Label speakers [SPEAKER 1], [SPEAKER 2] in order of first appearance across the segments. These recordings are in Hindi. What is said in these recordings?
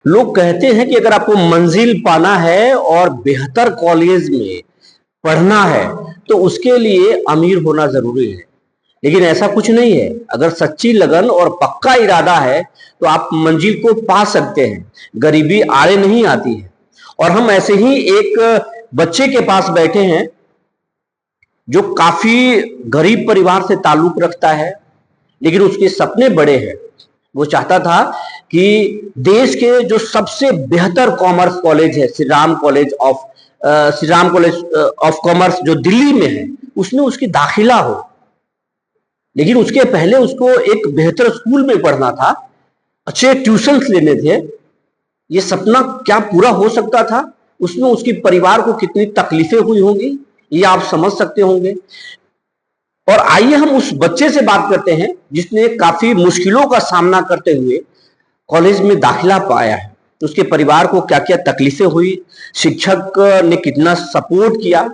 [SPEAKER 1] लोग कहते हैं कि अगर आपको मंजिल पाना है और बेहतर कॉलेज में पढ़ना है तो उसके लिए अमीर होना जरूरी है। लेकिन ऐसा कुछ नहीं है। अगर सच्ची लगन और पक्का इरादा है तो आप मंजिल को पा सकते हैं। गरीबी आड़े नहीं आती है। और हम ऐसे ही एक बच्चे के पास बैठे हैं जो काफी गरीब परिवार से ताल्लुक रखता है, लेकिन उसके सपने बड़े हैं। वो चाहता था कि देश के जो सबसे बेहतर कॉमर्स कॉलेज है, Shri Ram college of commerce जो दिल्ली में है, उसमें उसकी दाखिला हो। लेकिन उसके पहले उसको एक बेहतर स्कूल में पढ़ना था, अच्छे ट्यूशंस लेने थे। ये सपना क्या पूरा हो सकता था? उसमें उसकी परिवार को कितनी तकलीफें हुई होंगी, ये आप समझ सकते होंगे। और आइए हम उस बच्चे से बात करते हैं जिसने काफी मुश्किलों का सामना करते हुए कॉलेज में दाखिला पाया है। तो उसके परिवार को क्या क्या तकलीफें हुई, शिक्षक ने कितना सपोर्ट किया,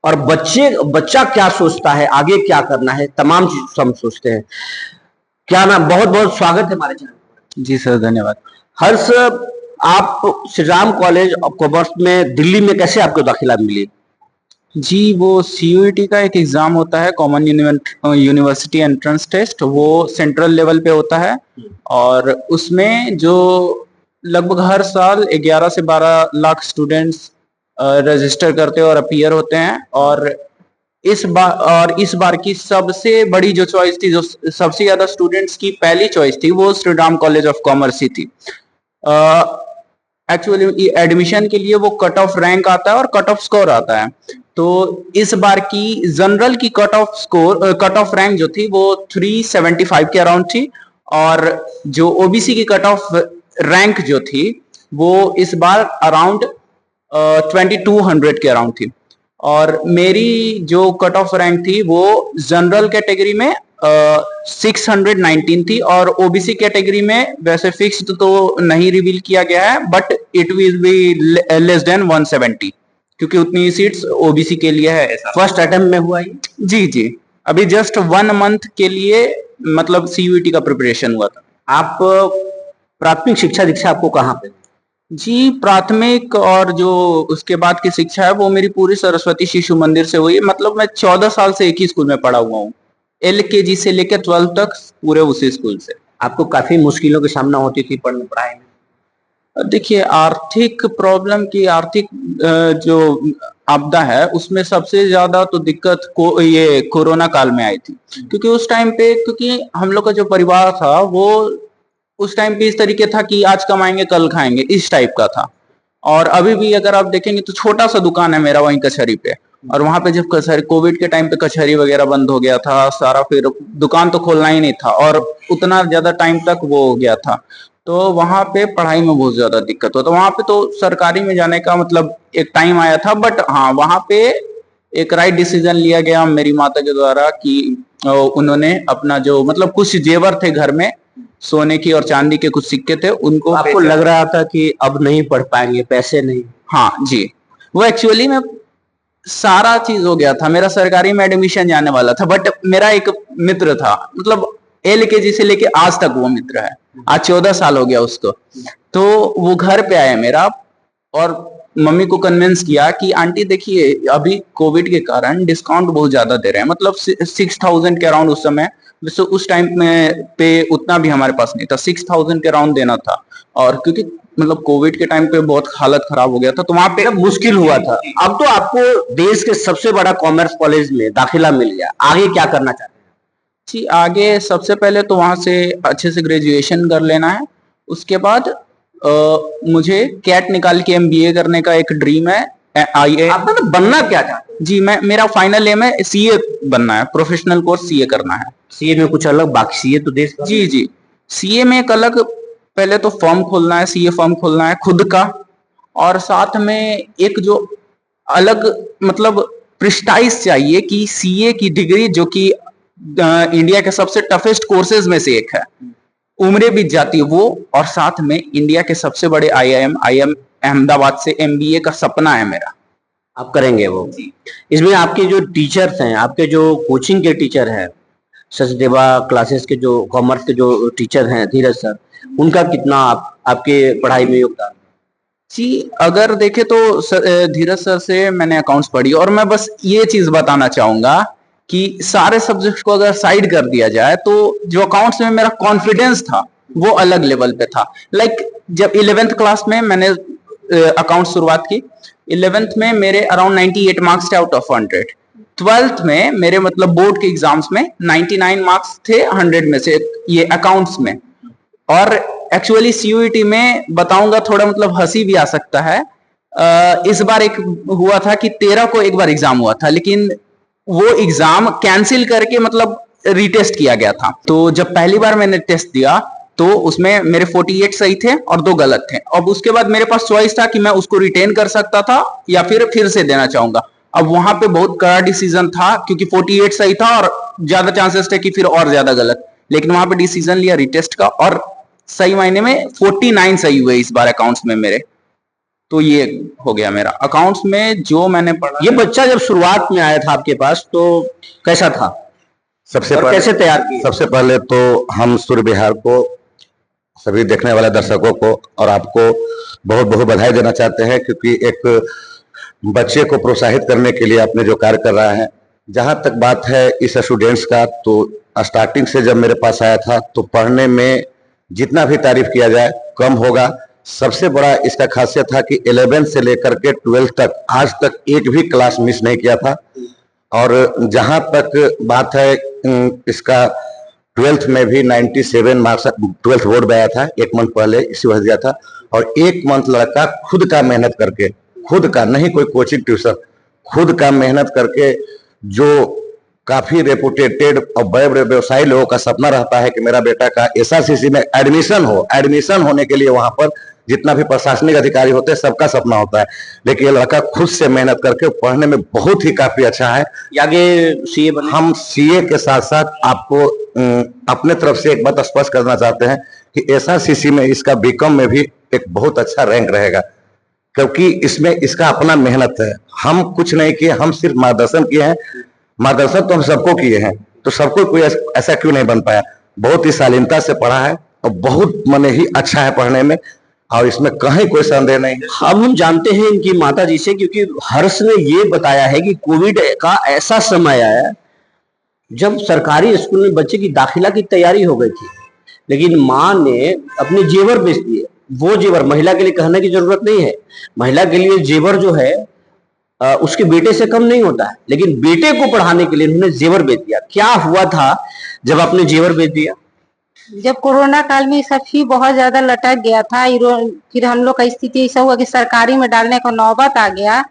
[SPEAKER 1] और बच्चा क्या सोचता है, आगे क्या करना है, तमाम चीज हम सोचते हैं। क्या नाम, बहुत बहुत स्वागत है हमारे चैनल पर।
[SPEAKER 2] जी सर, धन्यवाद।
[SPEAKER 1] हर्ष, आप Shri Ram college of commerce में दिल्ली में कैसे आपको दाखिला मिली?
[SPEAKER 2] जी, वो सीयूईटी का एक एग्जाम होता है, कॉमन यूनिवर्सिटी एंट्रेंस टेस्ट। वो सेंट्रल लेवल पे होता है और उसमें जो लगभग हर साल 11 से 12 लाख स्टूडेंट्स रजिस्टर करते हैं और अपीयर होते हैं। और इस बार की सबसे बड़ी जो चॉइस थी, जो सबसे ज्यादा स्टूडेंट्स की पहली चॉइस थी, वो Shri Ram college of commerce ही थी। एक्चुअली एडमिशन के लिए वो कट ऑफ रैंक आता है और कट ऑफ स्कोर आता है। तो इस बार की जनरल की कट ऑफ रैंक जो थी वो 375 के अराउंड थी, और जो ओबीसी की कट ऑफ रैंक जो थी वो इस बार अराउंड 2200 के अराउंड थी। और मेरी जो कट ऑफ रैंक थी वो जनरल कैटेगरी में 619 थी, और ओबीसी कैटेगरी में वैसे फिक्स्ड तो नहीं रिवील किया गया है, but it will be less than 170, क्योंकि उतनी सीट्स ओबीसी के लिए है। ऐसा
[SPEAKER 1] फर्स्ट अटेम्प्ट में हुआ ये?
[SPEAKER 2] जी जी, अभी जस्ट 1 मंथ के लिए मतलब सीयूईटी का प्रिपरेशन हुआ था।
[SPEAKER 1] आप प्राथमिक शिक्षा दीक्षा आपको कहाँ पे?
[SPEAKER 2] जी, प्राथमिक और जो उसके बाद की शिक्षा है वो मेरी पूरी सरस्वती शिशु मंदिर से हुई है। मतलब मैं 14 साल से एक ही स्कूल में पढ़ा हुआ हूँ, LKG से लेकर 12 तक पूरे उसी स्कूल से।
[SPEAKER 1] आपको काफी मुश्किलों का सामना होती थी पढ़ने पढ़ाई में?
[SPEAKER 2] देखिए, आर्थिक प्रॉब्लम की आर्थिक जो आपदा है उसमें सबसे ज्यादा तो दिक्कत ये कोरोना काल में आई थी। क्योंकि उस टाइम पे, क्योंकि हम लोग का जो परिवार था वो उस टाइम पे इस तरीके था कि आज कमाएंगे कल खाएंगे, इस टाइप का था। और अभी भी अगर आप देखेंगे तो छोटा सा दुकान है मेरा वहीं कचहरी पे, और वहां पे जब कचहरी कोविड के टाइम पे कचहरी वगैरह बंद हो गया था सारा, फिर दुकान तो खोलना ही नहीं था और उतना ज्यादा टाइम तक वो हो गया था, तो वहां पे पढ़ाई में बहुत ज्यादा दिक्कत हुआ। तो वहां पे तो सरकारी में जाने का मतलब एक टाइम आया था, बट हाँ वहां पे एक राइट डिसीजन लिया गया मेरी माता के द्वारा कि उन्होंने अपना जो मतलब कुछ जेवर थे घर में, सोने की और चांदी के कुछ सिक्के थे, उनको
[SPEAKER 1] आपको लग रहा था कि अब नहीं पढ़ पाएंगे, पैसे नहीं?
[SPEAKER 2] हाँ जी, वो एक्चुअली में सारा चीज हो गया था, मेरा सरकारी में एडमिशन जाने वाला था, बट मेरा एक मित्र था, मतलब LKG से लेके आज तक वो मित्र है, आज 14 साल हो गया उसको। तो वो घर पे आया मेरा और मम्मी को कन्विंस किया कि आंटी देखिए अभी कोविड के कारण डिस्काउंट बहुत ज्यादा दे रहे हैं, मतलब 6000 के अराउंड उस समय, वैसे उस टाइम में पे उतना भी हमारे पास नहीं था, 6000 के अराउंड देना था। और क्योंकि मतलब कोविड के टाइम पे बहुत हालत खराब हो गया था, तो वहां पे
[SPEAKER 1] मुश्किल हुआ था। अब तो आपको देश के सबसे बड़ा कॉमर्स कॉलेज में दाखिला मिल गया, आगे क्या करना चाहते हैं?
[SPEAKER 2] जी, आगे सबसे पहले तो वहां से अच्छे से ग्रेजुएशन कर लेना है। उसके बाद मुझे कैट निकाल के MBA करने का एक ड्रीम है।
[SPEAKER 1] आप मतलब बनना क्या चाहते हैं?
[SPEAKER 2] जी, मेरा फाइनल एम है CA बनना है, प्रोफेशनल कोर्स CA करना है।
[SPEAKER 1] सीए में कुछ अलग, बाकी सीए तो देश का।
[SPEAKER 2] जी जी, CA में एक अलग, पहले तो फॉर्म खोलना है, CA फॉर्म खोलना है खुद का, और साथ में एक जो अलग मतलब प्रिस्टाइज चाहिए कि CA की डिग्री जो कि इंडिया के सबसे टफेस्ट कोर्सेज में से एक है, उम्रें बीत जाती है वो, और साथ में इंडिया के सबसे बड़े IIM अहमदाबाद से MBA का सपना है मेरा।
[SPEAKER 1] आप करेंगे वो? इसमें आपके जो टीचर्स हैं, आपके जो कोचिंग के टीचर हैं, सचदेवा क्लासेस के जो कॉमर्स के जो टीचर हैं, धीरज सर, उनका कितना आपके पढ़ाई में योगदान?
[SPEAKER 2] जी, अगर देखे तो धीरज सर से मैंने अकाउंट्स पढ़ी, और मैं बस ये चीज बताना चाहूंगा कि सारे सब्जेक्ट को अगर साइड कर दिया जाए तो जो अकाउंट्स में मेरा कॉन्फिडेंस था वो अलग लेवल पे था। लाइक जब 11th क्लास में मैंने अकाउंट शुरुआत की, 11th में मेरे अराउंड 98 मार्क्स थे आउट ऑफ 100। 12th में मेरे मतलब बोर्ड के एग्जाम्स में 99 मार्क्स थे 100 में से, ये अकाउंट्स में। और एक्चुअली सीयूईटी में बताऊंगा थोड़ा मतलब हंसी भी आ सकता है। इस बार एक हुआ था कि 13 को एक बार एग्जाम हुआ था, लेकिन वो एग्जाम कैंसिल करके मतलब रीटेस्ट किया गया था। तो जब पहली बार मैंने टेस्ट दिया तो उसमें मेरे 48 सही थे और 2 गलत थे। अब उसके बाद मेरे पास चॉइस था कि मैं उसको रिटेन कर सकता था या फिर से देना चाहूंगा। अब वहां पे बहुत कड़ा डिसीजन था, क्योंकि 48 सही था और ज्यादा चांसेस थे कि फिर और ज्यादा गलत। लेकिन वहां पे डिसीजन लिया रिटेस्ट का, और सही मायने में 49 सही हुए इस बार अकाउंट्स में मेरे। तो ये हो गया मेरा अकाउंट्स में जो मैंने पढ़ा।
[SPEAKER 1] ये बच्चा जब शुरुआत में आया था आपके पास तो कैसा था? कैसे तैयार किया?
[SPEAKER 3] सबसे पहले तो हम सूर्य विहार को, सभी देखने वाले दर्शकों को और आपको बहुत बहुत बधाई देना चाहते हैं, क्योंकि एक बच्चे को प्रोत्साहित करने के लिए आपने जो कार्य कर रहा है। जहां तक बात है इस स्टूडेंट्स का, तो स्टार्टिंग से जब मेरे पास आया था तो पढ़ने में जितना भी तारीफ किया जाए कम होगा। सबसे बड़ा इसका खासियत था कि 11 से लेकर के 12 तक आज तक एक भी क्लास मिस नहीं किया था। और जहां तक बात है इसका 12th में भी 97 मार्क्स 12th बोर्ड में आया था, एक मंथ पहले इसी वजह दिया था। और एक मंथ लड़का खुद का मेहनत करके, खुद का नहीं कोई कोचिंग ट्यूशन, खुद का मेहनत करके, जो काफी रेपुटेटेड और बड़े बड़े व्यवसायी लोगों का सपना रहता है कि मेरा बेटा का एसआरसीसी में एडमिशन हो। एडमिशन होने के लिए वहां पर जितना भी प्रशासनिक अधिकारी होते हैं सबका सपना होता है, लेकिन ये लड़का खुद से मेहनत करके पढ़ने में बहुत ही काफी अच्छा है।
[SPEAKER 1] आगे सीए बने।
[SPEAKER 3] हम सीए के साथ साथ आपको अपने तरफ से एक बात स्पष्ट करना चाहते हैं कि एसआरसीसी में इसका बीकॉम में भी एक बहुत अच्छा रैंक रहेगा, क्योंकि इसमें इसका अपना मेहनत है। हम कुछ नहीं किए, हम सिर्फ मार्गदर्शन किए हैं। मार्गदर्शन तो हम सबको किए हैं, तो सबको कोई ऐसा क्यों नहीं बन पाया। बहुत ही शालीनता से पढ़ा है और बहुत मन ही अच्छा है पढ़ने में, और इसमें कहीं कोई संदेह नहीं।
[SPEAKER 1] अब हम जानते हैं इनकी माता जी से, क्योंकि हर्ष ने ये बताया है कि कोविड का ऐसा समय आया जब सरकारी स्कूल में बच्चे की दाखिला की तैयारी हो गई थी, लेकिन माँ ने अपने जेवर बेच दिए। वो जेवर महिला के लिए कहने की जरूरत नहीं है, महिला के लिए जेवर जो है उसके बेटे से कम नहीं होता है, लेकिन बेटे को पढ़ाने के लिए उन्होंने जेवर बेच दिया। क्या हुआ था जब आपने जेवर बेच दिया?
[SPEAKER 4] जब कोरोना काल में सब फी बहुत ज्यादा लटक गया था, फिर हम लोग का स्थिति ऐसा हुआ कि सरकारी में डालने का नौबत आ गया।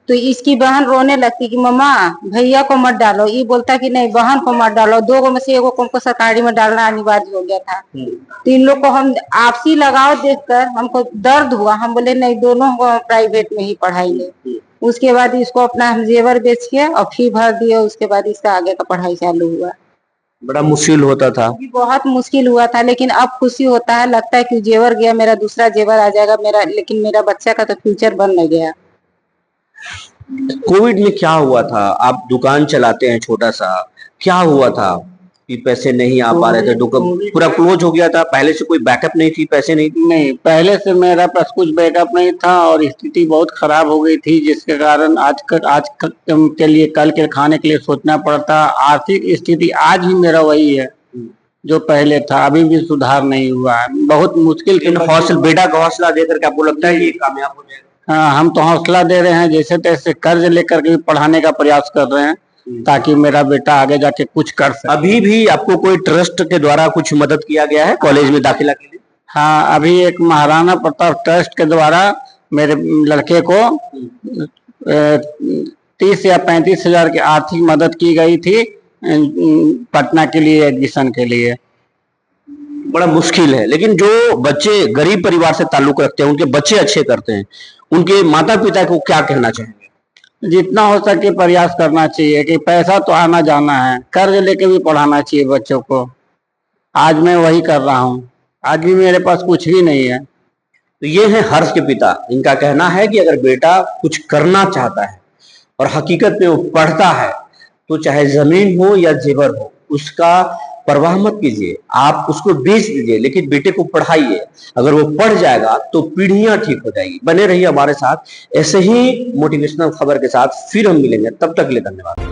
[SPEAKER 4] तो इसकी बहन रोने लगती कि मम्मा भैया को मत डालो, ये बोलता कि नहीं बहन को मत डालो। 2 में से 1 को सरकारी में डालना अनिवार्य हो गया था। तो इन लोग को हम आपसी लगाव देखकर हमको दर्द हुआ, हम बोले नहीं दोनों को प्राइवेट में ही पढ़ाएंगे। उसके बाद इसको अपना हम जेवर बेच के और फी भर दिए। उसके बाद इसका आगे का पढ़ाई चालू हुआ।
[SPEAKER 1] बड़ा मुश्किल होता था।
[SPEAKER 4] बहुत मुश्किल हुआ था, लेकिन अब खुशी होता है, लगता है कि जेवर गया मेरा दूसरा जेवर आ जाएगा मेरा, लेकिन मेरा बच्चा का तो फ्यूचर बन नहीं गया।
[SPEAKER 1] कोविड में क्या हुआ था? आप दुकान चलाते हैं छोटा सा, क्या हुआ था कि पैसे नहीं आ पा रहे थे, दुकान पूरा क्लोज हो गया था? पहले से कोई बैकअप नहीं थी, पैसे नहीं थी?
[SPEAKER 5] नहीं, पहले से मेरा पास कुछ बैकअप नहीं था और स्थिति बहुत खराब हो गई थी, जिसके कारण आज के लिए कल के खाने के लिए सोचना पड़ता। आर्थिक स्थिति आज भी मेरा वही है जो पहले था, अभी भी सुधार नहीं हुआ है। बहुत मुश्किल।
[SPEAKER 1] बेटा का हौसला देकर के आपको लगता है कि कामयाब हो जाएगा?
[SPEAKER 5] हाँ, हम तो हौसला दे रहे हैं, जैसे तैसे कर्ज लेकर के पढ़ाने का प्रयास कर रहे हैं ताकि मेरा बेटा आगे जाके कुछ कर सके।
[SPEAKER 1] अभी भी आपको कोई ट्रस्ट के द्वारा कुछ मदद किया गया है कॉलेज में दाखिला के लिए?
[SPEAKER 5] हाँ, अभी एक महाराणा प्रताप ट्रस्ट के द्वारा मेरे लड़के को 30 या 35 हजार की आर्थिक मदद की गई थी पटना के लिए एडमिशन के लिए।
[SPEAKER 1] बड़ा मुश्किल है, लेकिन जो बच्चे गरीब परिवार से ताल्लुक रखते हैं, उनके बच्चे अच्छे करते हैं, उनके माता पिता को क्या कहना चाहेंगे?
[SPEAKER 5] जितना हो सके प्रयास करना चाहिए कि पैसा तो आना जाना है, कर्ज लेके भी पढ़ाना चाहिए बच्चों को। आज मैं वही कर रहा हूँ, आज भी मेरे पास कुछ भी नहीं है।
[SPEAKER 1] तो ये है हर्ष के पिता। इनका कहना है कि अगर बेटा कुछ करना चाहता है और हकीकत में वो पढ़ता है, तो चाहे जमीन हो या जेवर हो, उसका परवाह मत कीजिए, आप उसको बेच दीजिए, लेकिन बेटे को पढ़ाइए। अगर वो पढ़ जाएगा तो पीढ़ियां ठीक हो जाएगी। बने रहिए हमारे साथ ऐसे ही मोटिवेशनल खबर के साथ, फिर हम मिलेंगे। तब तक के लिए धन्यवाद।